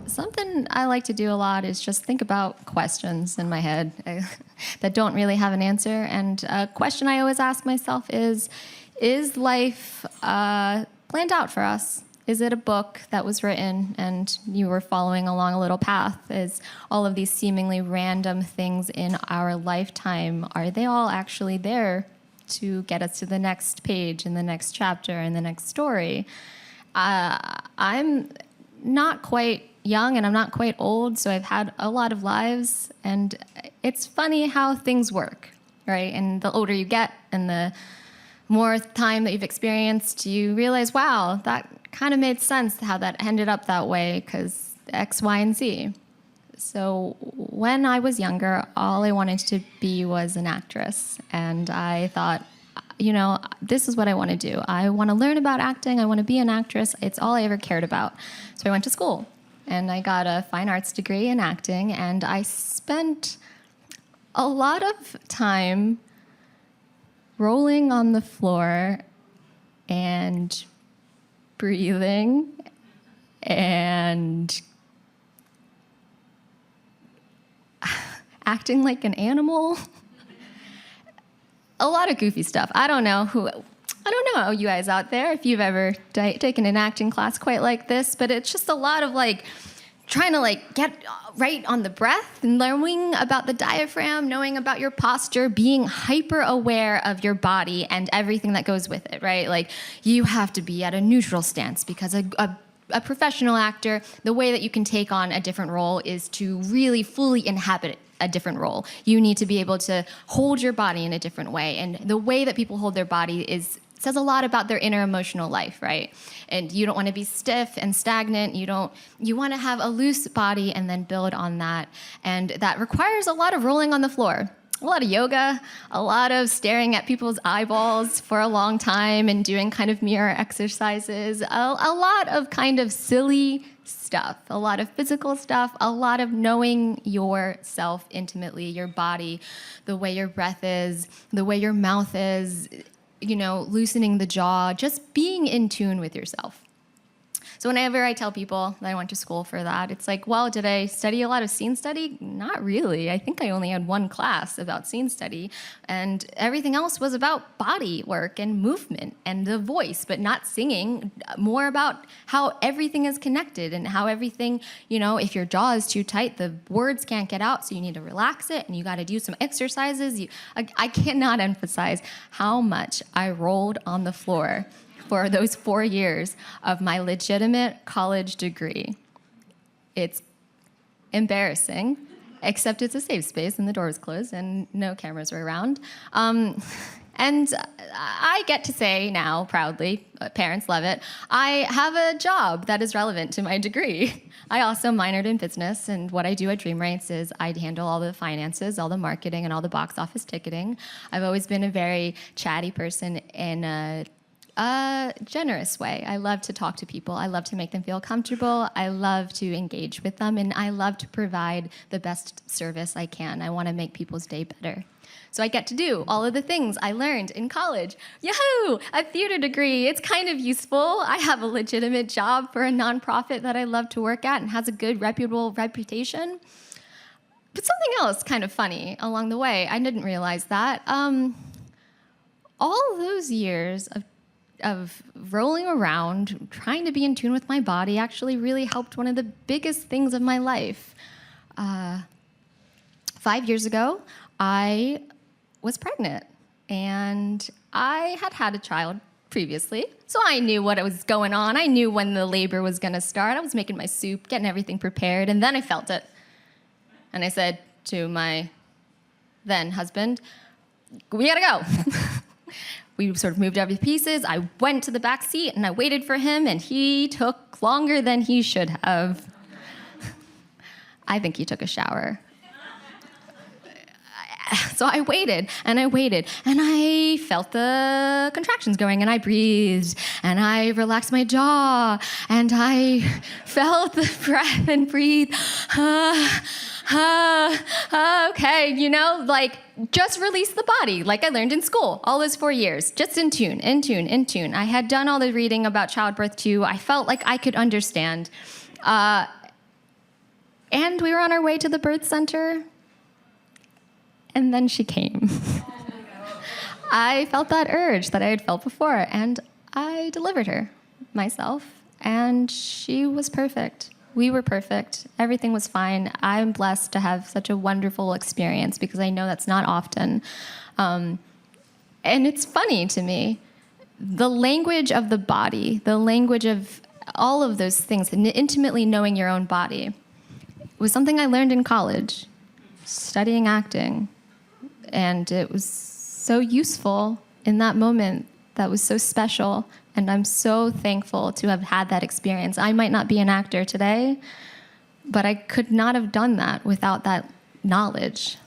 something I like to do a lot is just think about questions in my head that don't really have an answer. And a question I always ask myself is life planned out for us? Is it a book that was written and you were following along a little path? Is all of these seemingly random things in our lifetime, are they all actually there to get us to the next page and the next chapter and the next story? I'm not quite young and I'm not quite old, so I've had a lot of lives, and it's funny how things work, right? And the older you get and the more time that you've experienced, you realize, wow, that kind of made sense how that ended up that way because X, Y, and Z. So when I was younger, all I wanted to be was an actress. And I thought, this is what I want to do. I want to learn about acting. I want to be an actress. It's all I ever cared about. So I went to school and I got a fine arts degree in acting. And I spent a lot of time rolling on the floor and breathing and acting like an animal. A lot of goofy stuff. I don't know you guys out there if you've ever taken an acting class quite like this, but it's just a lot of trying to get right on the breath and learning about the diaphragm, knowing about your posture, being hyper aware of your body and everything that goes with it, right? You have to be at a neutral stance because a professional actor, the way that you can take on a different role is to really fully inhabit a different role. You need to be able to hold your body in a different way. And the way that people hold their body says a lot about their inner emotional life, right? And you don't want to be stiff and stagnant. You want to have a loose body and then build on that. And that requires a lot of rolling on the floor, a lot of yoga, a lot of staring at people's eyeballs for a long time and doing kind of mirror exercises, a lot of kind of silly stuff, a lot of physical stuff, a lot of knowing yourself intimately, your body, the way your breath is, the way your mouth is, loosening the jaw, just being in tune with yourself. So whenever I tell people that I went to school for that, it's like, well, did I study a lot of scene study? Not really. I think I only had one class about scene study, and everything else was about body work and movement and the voice, but not singing, more about how everything is connected and how everything, if your jaw is too tight, the words can't get out, so you need to relax it, and you got to do some exercises. I cannot emphasize how much I rolled on the floor for those 4 years of my legitimate college degree. It's embarrassing, except it's a safe space and the door was closed and no cameras were around. And I get to say now, proudly, parents love it, I have a job that is relevant to my degree. I also minored in business, and what I do at Dream Rights is I handle all the finances, all the marketing, and all the box office ticketing. I've always been a very chatty person in a generous way. I love to talk to people. I love to make them feel comfortable. I love to engage with them, and I love to provide the best service I can. I want to make people's day better. So I get to do all of the things I learned in college. Yahoo! A theater degree. It's kind of useful. I have a legitimate job for a nonprofit that I love to work at and has a good, reputable reputation. But something else kind of funny along the way, I didn't realize that. All those years of rolling around, trying to be in tune with my body actually really helped one of the biggest things of my life. 5 years ago, I was pregnant, and I had had a child previously, so I knew what was going on. I knew when the labor was going to start. I was making my soup, getting everything prepared, and then I felt it. And I said to my then husband, we gotta go. We sort of moved every pieces. I went to the back seat and I waited for him, and he took longer than he should have. I think he took a shower. So I waited and I waited, and I felt the contractions going, and I breathed and I relaxed my jaw and I felt the breath and breathe. Okay, just release the body, like I learned in school all those 4 years. Just in tune. I had done all the reading about childbirth too. I felt like I could understand. And we were on our way to the birth center, and then she came. I felt that urge that I had felt before, and I delivered her myself, and she was perfect. We were perfect. Everything was fine. I'm blessed to have such a wonderful experience because I know that's not often. And it's funny to me. The language of the body, the language of all of those things, and intimately knowing your own body, was something I learned in college, studying acting. And it was so useful in that moment. That was so special. And I'm so thankful to have had that experience. I might not be an actor today, but I could not have done that without that knowledge.